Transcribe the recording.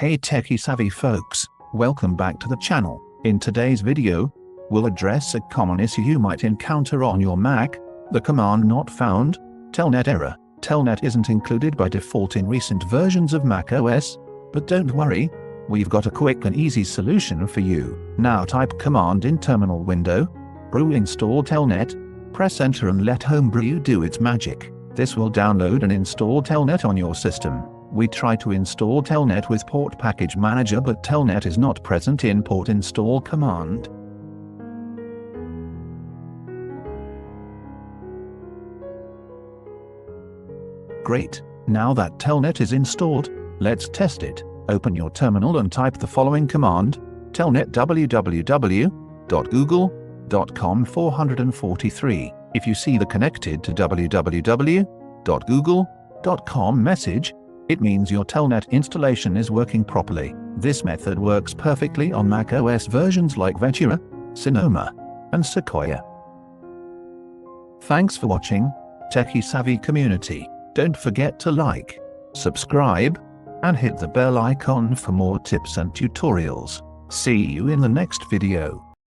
Hey TechySavvy folks, welcome back to the channel. In today's video, we'll address a common issue you might encounter on your Mac, the command not found, Telnet error. Telnet isn't included by default in recent versions of macOS, but don't worry, we've got a quick and easy solution for you. Now type command in terminal window, brew install Telnet, press enter and let Homebrew do its magic. This will download and install Telnet on your system. We try to install Telnet with Port Package Manager, but Telnet is not present in port install command. Great, now that Telnet is installed, let's test it. Open your terminal and type the following command, telnet www.google.com/443. If you see the connected to www.google.com message, it means your Telnet installation is working properly. This method works perfectly on macOS versions like Ventura, Sonoma, and Sequoia. Thanks for watching, TechySavvy community. Don't forget to like, subscribe, and hit the bell icon for more tips and tutorials. See you in the next video.